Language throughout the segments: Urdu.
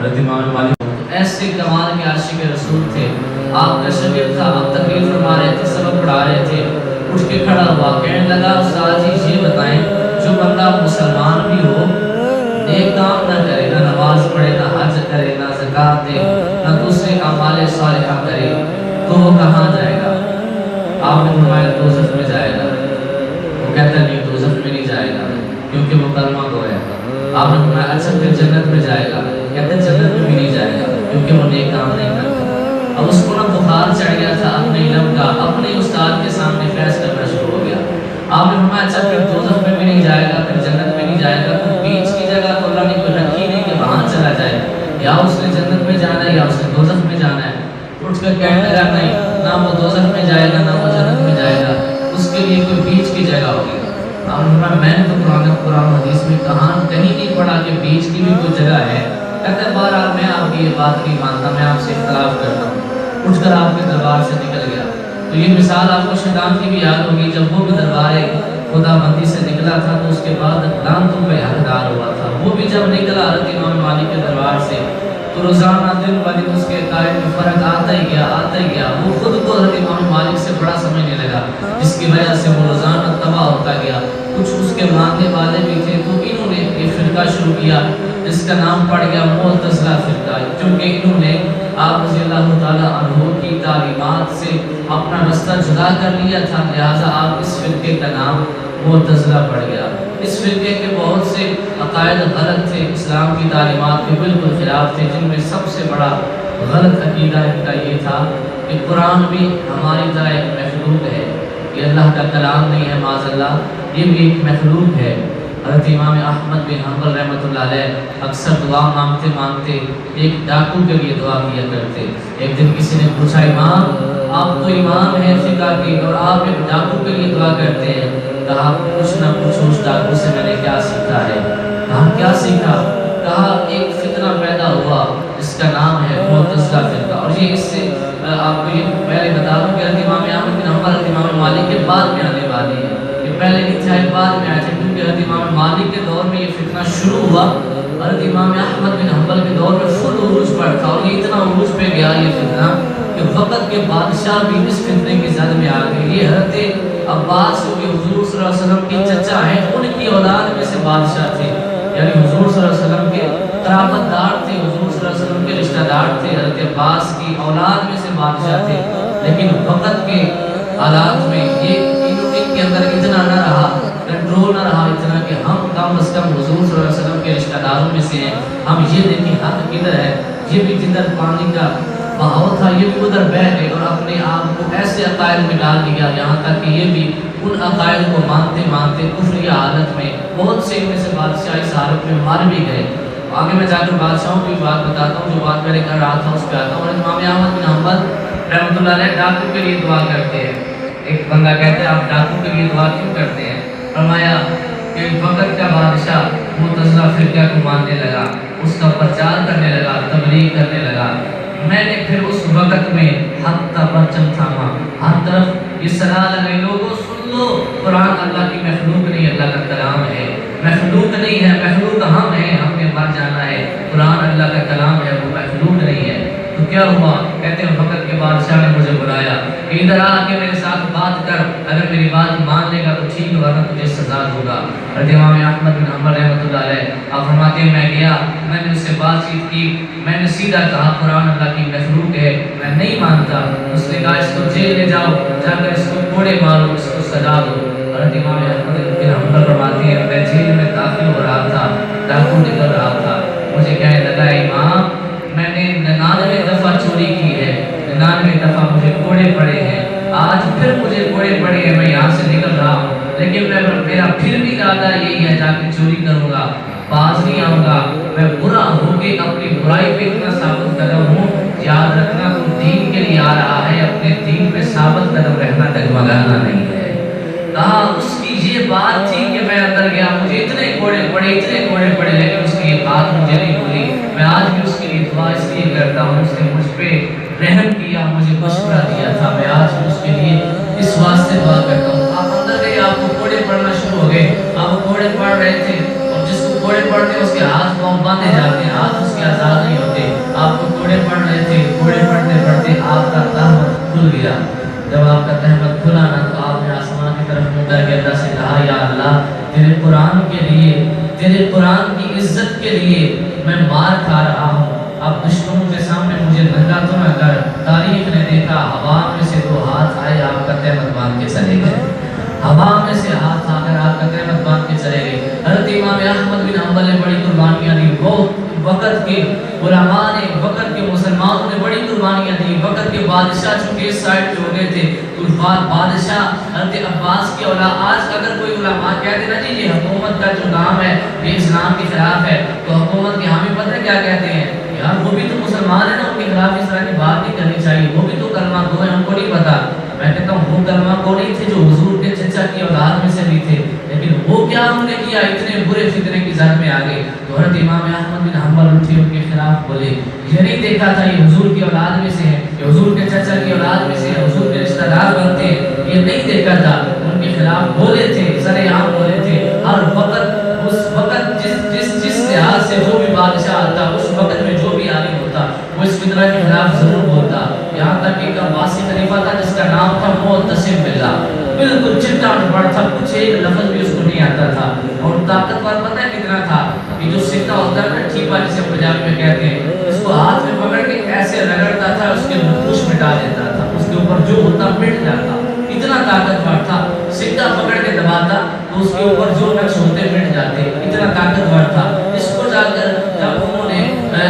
حضرت امام مالک ایسے کمال کے عاشق رسول تھے، آپ کا شاگرد تھا، آپ تقریر فرما رہے تھے، سبق پڑھا رہے تھے، اٹھ کے کھڑا ہوا، کہنے لگا استاد جی یہ بتائیں جو بندہ مسلمان بھی ہو، نیک کام نہ کرے، نہ نماز پڑھے، نہ حج کرے، نہ زکوٰۃ دے، نہ دوسرے اعمال صالحہ کرے، تو وہ کہاں جائے گا؟ آپ نے فرمایا دوزخ میں جائے گا۔ وہ کہتا نہیں دوزخ میں نہیں جائے گا کیونکہ وہ کلمہ گو ہے۔ آپ نے فرمایا اچھا پھر جنت میں جائے گا؟ کہتے جنت میں بھی نہیں جائے گا کیونکہ وہ نیک کام نہیں کرتا۔ اب اس کو نہ بخار چڑھ گیا تھا اپنے علم کا، اپنے استاد کے سامنے فیض کرنا شروع ہو گیا۔ آپ نے فرمایا اچھا پھر دوزخ میں بھی نہیں جائے گا، پھر جنت میں نہیں جائے گا، تو بیچ کی جگہ تو اللہ نے کوئی رکھی نہیں کہ وہاں چلا جائے، یا اس نے جنت میں جانا ہے یا اس نے دوزخ میں جانا ہے۔ اٹھ کر کہنے لگا نہیں، نہ وہ دوزخ میں جائے گا نہ وہ جنت میں جائے گا، اس کے لیے کوئی بیچ کی جگہ ہوگی۔ آپ نے فرمایا میں نے تو قرآن حدیث میں کہیں نہیں پڑھا کہ بیچ کی بھی کوئی جگہ ہے۔ کہتے ہیں بہرحال میں آپ کی یہ بات نہیں مانتا، میں آپ سے اختلاف کرتا ہوں۔ اٹھ کر آپ کے دربار سے نکل گیا۔ تو یہ مثال آپ کو شیطان کی بھی یاد ہوگی، جب وہ بھی دربار خدا بندی سے نکلا تھا تو اس کے بعد لعنتوں کا حقدار ہوا تھا۔ وہ بھی جب نکلا حضرت امام مالک کے دربار سے تو روزانہ دن ب دن اس کے عقائد میں فرق آتا ہی گیا۔ وہ خود کو حضرت امام مالک سے بڑا سمجھنے لگا، جس کی وجہ سے وہ روزانہ تباہ ہوتا گیا۔ کچھ اس کے ماننے والے بھی تھے تو انہوں نے یہ فرقہ شروع کیا جس کا نام پڑ گیا معتزلہ فرقہ، کیونکہ انہوں نے آپ رضی اللہ تعالیٰ عنہ کی تعلیمات سے اپنا رستہ جدا کر لیا تھا، لہٰذا آپ اس فرقے کا نام معتزلہ پڑ گیا۔ اس فرقے کے بہت سے عقائد غلط تھے، اسلام کی تعلیمات کے بالکل خلاف تھے، جن میں سب سے بڑا غلط عقیدہ ان کا یہ تھا کہ قرآن بھی ہماری طرح ایک مخلوق ہے، یہ اللہ کا کلام نہیں ہے، معاذ اللہ یہ بھی ایک مخلوق ہے۔ حضرت امام احمد بن حنبل رحمۃ اللہ علیہ اکثر دعا مانگتے ایک ڈاکو کے لیے دعا کیا کرتے۔ ایک دن کسی نے پوچھا امام آپ تو امام ہیں فقہ کے اور آپ ایک ڈاکو کے لیے دعا کرتے ہیں، کہا کچھ نہ پوچھو اس ڈاکو سے میں نے کیا سیکھا ہے۔ کہا کیا سیکھا؟ کہا ایک فتنہ پیدا ہوا جس کا نام ہے معتزلہ فرقہ، اور یہ اس سے آپ کو یہ پہلے بتا دوں کہ حضرت امام احمد بن حنبل حضرت امام مالک کے بعد میں آنے والے ہیں، یہ پہلے نہیں تھا یہ بعد میں آئے تھے، کیونکہ حضرت امام مالک کے دور میں یہ فتنہ شروع ہوا، حضرت امام احمد بن حنبل کے دور میں فل عروج پر تھا، اور یہ اتنا عروج پہ گیا یہ فتنہ کہ وقت کے بادشاہ بھی اس فتنے کی زد میں آ گئے۔ یہ حضرت عباس جو کہ حضور صلی اللہ علیہ وسلم کی چچا ہیں، ان کی اولاد میں سے بادشاہ تھے، یعنی حضور صلی اللہ علیہ وسلم کے قرابت دار تھے، حضور صلی اللہ علیہ وسلم کے رشتہ دار تھے، حضرت عباس کی اولاد میں سے بادشاہ تھے، لیکن وقت کے حالات میں یہ ان کے اندر اتنا نہ رہا، کنٹرول نہ رہا اتنا کہ ہم کم از کم حضور صلی اللہ علیہ وسلم کے رشتہ داروں میں سے ہیں، ہم یہ دیکھیں حق کدھر ہے، یہ بھی جدھر پانی کا بہاؤ تھا یہ بھی ادھر بہہ گئے اور اپنے آپ کو ایسے عقائد میں ڈال دیا، یہاں تک کہ یہ بھی ان عقائد کو مانتے کفری حالت میں بہت سے ان میں سے بادشاہ اس حالت میں مار بھی گئے۔ آگے میں جا کر بادشاہوں کی بات بتاتا ہوں، جو بات میرے کر رہا تھا اس پہ آتا ہوں۔ امام احمد بن حنبل رحمۃ اللہ علیہ ڈاکو کے لیے دعا کرتے ہیں۔ ایک بندہ کہتے ہیں آپ ڈاکو کے لیے دعا کیوں کرتے ہیں؟ فرمایا کہ وقت کا بادشاہ معتزلہ فرقہ کو ماننے لگا، اس کا پرچار کرنے لگا، تبلیغ کرنے لگا، میں نے پھر اس وقت میں حق کا پرچم تھاما، ہر طرف یہ صلاح لگائی لوگوں سن لو قرآن اللہ کی مخلوق نہیں اللہ کا کلام ہے، مخلوق نہیں ہے، مخلوق ہم ہیں، ہم نے مر جانا ہے، قرآن اللہ کا کلام ہے وہ مخلوق نہیں ہے۔ تو کیا ہوا؟ کہتے ہیں وقت کے بادشاہ نے مجھے بلایا کہ ادھر آ کے میرے ساتھ بات کر، اگر میری بات مان لے گا تو ٹھیک ہوگا نا تجھے سزا ہوگا۔ حضرت امام احمد بن حنبل رحمۃ اللہ علیہ آپ فرماتے ہیں میں گیا، میں نے اس سے بات چیت کی، میں نے سیدھا کہا قرآن اللہ کی مخلوق ہے، میں نہیں مانتا۔ اس نے کہا اس کو جیل لے جاؤ، جا کر اس کو کوڑے مارو، اس کو سزا دو۔ حضرت امام احمد بن حنبل فرماتے ہیں میں جیل میں داخل ہو رہا تھا، ڈاکو نکل رہا تھا، مجھے کہنے لگا امام میں نے 99 دفعہ چوری کی ہے، 99 دفعہ مجھے کوڑے پڑے ہیں، آج پھر مجھے کوڑے پڑے ہیں، میں یہاں سے نکل رہا ہوں، لیکن میرا پھر بھی ارادہ یہی ہے جا کے چوری کروں گا، باز نہیں آؤں گا، میں برا ہو کے اپنی برائی پہ اتنا ثابت قدم ہوں، یاد رکھنا تو دین کے لیے آ رہا ہے، اپنے دین پہ ثابت قدم رہنا، ڈگمگانا نہیں ہے۔ کہا اس کی یہ بات تھی کہ میں اندر گیا، مجھے اتنے کوڑے پڑے، لیکن اس کی یہ بات مجھے نہیں بھولی، میں آج بھی اس کے لیے دعا اس لیے کرتا ہوں، اس نے مجھ پہ رحم کیا، مجھے مشورہ دیا تھا، میں آج بھی اس کے لیے اس واسطے دعا کرتا ہوں۔ آپ اندر گئے، آپ کو کوڑے پڑنا شروع ہو گئے، آپ کوڑے پڑ رہے تھے، اور جس کو کوڑے پڑتے ہیں اس کے ہاتھ پاؤں باندھے جاتے ہیں، ہاتھ اس کے آزاد نہیں ہوتے. آپ کو کوڑے پڑ رہے تھے, کوڑے پڑھتے پڑھتے آپ کا تہمت کھل گیا. جب آپ کا تہمت کھلا نا تو آپ نے آسمان کی طرف منہ کر کے اللہ سے کہا, یا اللہ تیرے قرآن کے لیے, تیرے قرآن کی عزت کے لیے میں مار کھا رہا ہوں. اب دشمنوں کے سامنے مجھے ننگا تو نہ کر. تاریخ نے دیکھا ہوا میں سے دو ہاتھ آئے, آپ کا تہمت باندھ کے چلے گئے. ہوا میں سے ہاتھ آ کر آپ کا تہمت باندھ کے چلے گئے. حضرت امام احمد بن حنبل نے بڑی قربانیاں دی. بہت وقت کے علماء نے, وقت کے مسلمانوں نے بڑی قربانیاں دی. وقت کے بادشاہ چونکہ اس سائڈ پہ ہو گئے تھے, بادشاہ حضرت عباس کی اولاد. آج اگر کوئی علماء کہہ دے نا جی یہ حکومت کا جو کام ہے یہ اسلام کے خلاف ہے, تو حکومت کے حامی پتہ کیا کہتے ہیں, یار وہ بھی تو مسلمان ہیں نا, ان کے خلاف اس طرح کی بات نہیں کرنی چاہیے, وہ بھی تو کلمہ گو ہیں, ان کو نہیں پتا. میں کہتا ہوں وہ کلمہ گو نہیں تھے جو حضور کے چچا کی اولاد میں سے بھی تھے, لیکن وہ کیا انہوں نے کیا, اتنے برے فتنے کی زد میں آ گئے. تو حضرت امام احمد بن حنبل اٹھے, ان کے خلاف بولے, یہ نہیں دیکھا تھا یہ حضور کی اولاد میں سے ہے, یہ حضور کے چچا کی اولاد میں سے ہے, حضور کے رشتہ دار بنتے ہیں, یہ نہیں دیکھا تھا. ان کے خلاف بولے تھے, سرے عام بولے تھے. ہر وقت اس وقت جس لحاظ سے جو بھی بادشاہ آتا, اس وقت میں جو بھی عالم ہوتا, وہ اس فتنہ کے خلاف ضرور بولتا. یہاں تک کہ ایک عباسی خلیفہ تھا جس کا نام تھا معتصم باللہ, بالکل چٹا پڑ تھا, کچھ ایک لفظ بھی اس کو نہیں آتا تھا. اور طاقتور پتہ ہے کتنا تھا, یہ جو سکہ ہوتا ہے نا ٹھیپا جسے پنجابی میں کہتے ہیں, اس کو ہاتھ میں پکڑ کے ایسے رگڑتا تھا, اس کے نقوش مٹا دیتا تھا, اس کے اوپر جو ہوتا مٹ جاتا. اتنا طاقتور تھا, سکہ پکڑ کے دباتا تو اس کے اوپر جو نقش ہوتے مٹ جاتے, اتنا طاقتور تھا. اس کو جا کر جب انہوں نے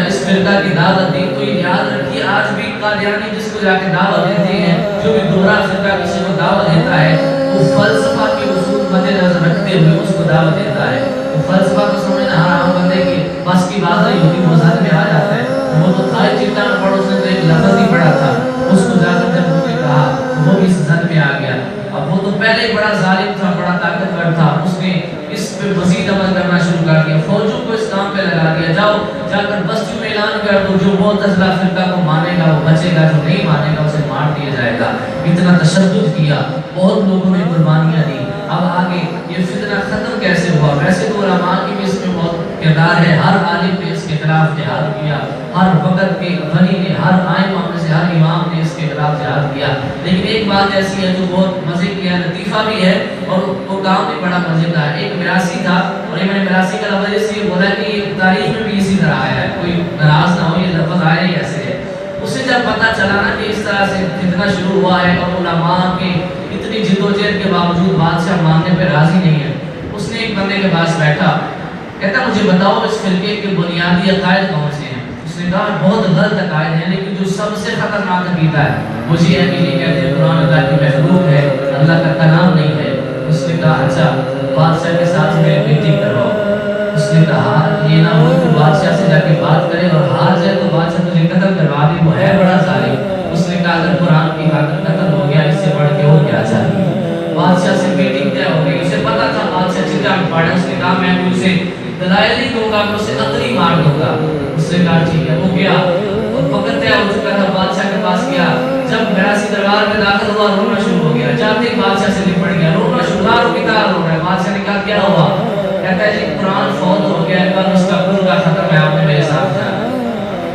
اس فرقہ کی دعوت دی, تو یہ یاد رکھیے آج بھی قادیانی جس کو جا کے دعوت دیتے ہیں, جو بھی دوہرا فرقہ کسی کو دعوت دیتا ہے, وہ فلسفہ کے اصول مد نظر رکھتے ہوئے اس کو دعوت دیتا ہے. وہ فلسفہ کو سمجھنا ہر عام بندے کی بس کی بات نہیں ہوتی, وہ ذہن میں آ جاتا ہے. وہ تو تھا چنتا نہ پڑھو, اس نے تو ایک لفظ ہی پڑھا تھا, اس کو جا کر جب انہوں نے کہا تو وہ بھی اس ذہن میں آ گیا. اب وہ تو پہلے بڑا ظالم تھا, بڑا طاقتور تھا, اس نے اس پہ مزید عمل کرنا شروع کر دیا, فوجوں کو اس کام پہ لگا دیا, جاؤ جا کر بستیوں میں اعلان کر دو, جو معتزلہ فرقہ کو مانے گا وہ بچے گا, جو نہیں مانے گا اسے مار دیا جائے گا. اتنا تشدد کیا, بہت لوگوں نے قربانیاں دی. اب آگے یہ فتنہ ختم کیسے ہوا؟ ویسے تو علماء کی بھی اس میں بہت کردار ہے, ہر عالم نے اس کے خلاف جہاد کیا, ہر وقت کے غنی نے, ہر ائمہ میں سے ہر امام نے اس کے خلاف جہاد کیا. لیکن ایک بات ایسی ہے جو بہت مزے کی ہے, لطیفہ بھی ہے, اور وہ کام بھی بڑا مزے کا ہے. ایک مراسی تھا, اور میں نے مراسی کا لفظ اس لیے بولا کہ یہ تاریخ میں بھی اسی طرح آیا ہے, کوئی ناراض نہ ہو, یہ لفظ آیا ہی ایسے ہے. اسے جب پتہ چلا نا کہ اس طرح سے فتنہ شروع ہوا ہے اور علماء کے اتنی جدوجہد کے باوجود بادشاہ ماننے پہ راضی نہیں ہے, اس نے ایک بندے کے پاس بیٹھا, کہتا مجھے بتاؤ اس فرقے کے بنیادی عقائد کون سے ہیں؟ اس نے کہا بہت غلط عقائد ہیں, لیکن جو سب سے خطرناک عقیدہ ہے وہ یہ ہے کہ یہ کہتے ہیں قرآن اللہ کی مخلوق ہے, اللہ کا کلام نہیں ہے. اس نے کہا اچھا بادشاہ کے ساتھ میری میٹنگ کرواؤ. اس نے کہا یہ نہ ہو تو بادشاہ سے جا کے بات کرے اور ہار جائے تو بادشاہ تجھے قتل کروا دے, وہ ہے بڑا ظالم. اس نے کہا اگر قرآن کی خاطر قتل ہو گیا اس سے بڑھ کے اور کیا چاہیے. بادشاہ سے میٹنگ طے ہو گئی, اسے پتا تھا بادشاہ چٹا پڑا. اس نے کہا میں اسے دلائل نہیں دوں گا, میں اسے عقلی مار دوں گا. اس نے کہا ٹھیک ہے. وہ گیا اور وقت طے ہو چکا تھا, بادشاہ کے پاس گیا. جب مراسی دربار میں داخل ہوا رونا شروع ہو گیا, جاتے ہی بادشاہ سے لپٹ گیا, رونا شروع ہوا, رو کتنا رو رہا ہے. بادشاہ نے کہا کیا ہوا؟ کہتا ہے جی قرآن فوت ہو گیا, کل اس کا پورا ختم ہے, آپ نے میرے ساتھ جانا.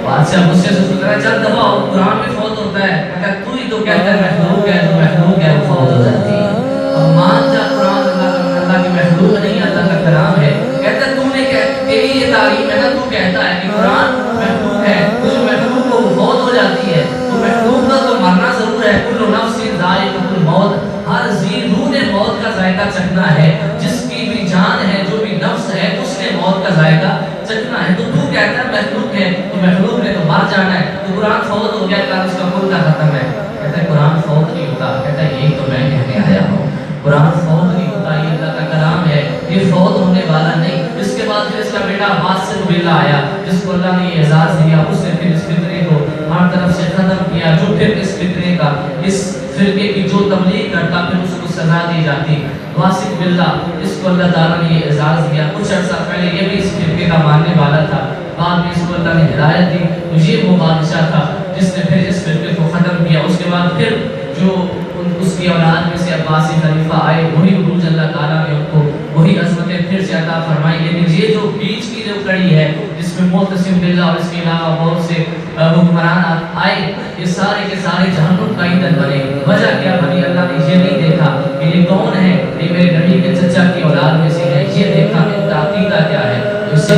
بادشاہ غصے سے سوچ رہا ہے چل دفعہ ہو, قرآن میں فوت ہوتا ہے. کہتا ہے تو ہی تو کہتا ہے مخلوق ہے, تو مخلوق ہے وہ فوت ہو جاتی ہے. اب مان جا قرآن اللہ کی مخلوق نہیں, اللہ کا کلام ہے. کہتا ہے تم نے تیری یہ تعلیم ہے نا, تو کہتا ہے کہ قرآن مخلوق ہے, کچھ مخلوق کو فوت ہو جاتی ہے, تو مخلوق کا تو مرنا ضرور ہے. کل نفس ذائقۃ الموت, ہر ذی روح نے موت کا ذائقہ چکھنا ہے. جس کی بھی جان ہے, جو بھی نفس ہے, اس نے موت کا ذائقہ چکھنا ہے. تو کہتا ہے مخلوق ہے, تو مخلوق نے تو مر جانا ہے. تو قرآن فوت ہو گیا, کل اس کا مدہ ختم ہے. کہتا ہے قرآن فوت نہیں ہوتا. کہتا ہے یہی تو میں کہنے آیا ہوں, قرآن فوت نہیں ہوتا, یہ اللہ کا کلام ہے, یہ فوت ہونے والا نہیں. اس کے بعد پھر اس کا بیٹا عباس سے باللہ آیا, جس کو اللہ نے یہ اعزاز دیا. اس نے پھر اس فتنے کو ہر طرف سے ختم کیا. جو پھر اس فتنے کا, اس فرقے کی جو تبلیغ کرتا, پھر اس کو سزا دی جاتی. واسق باللہ, اس کو اللہ تعالیٰ نے یہ اعزاز دیا. کچھ عرصہ پہلے یہ بھی اس فرقے کا ماننے والا تھا, بعد میں اس کو اللہ نے ہدایت دی. تو یہ وہ بادشاہ تھا جس نے پھر اس فرقے کو ختم کیا. اس کے بعد پھر جو اس کی اولاد میں سے عباسی خلیفہ آئے, وہی عروج اللہ تعالیٰ نے ان کو وہی عظمتیں پھر سے عطا فرمائی. لیکن یہ جو بیچ کی جو کڑی ہے جس میں معتصم باللہ اللہ اور اس کے علاوہ بہت سے حکمران آئے، یہ سارے کے سارے جہنم کا ایندھن بنے۔ وجہ کیا بنی؟ اللہ نے یہ نہیں دیکھا کہ یہ کون ہے، یہ میرے نبی کے چچا کی اولاد میں سے ہے، یہ دیکھا کہ ان کا عقیدہ کیا ہے۔ اس سے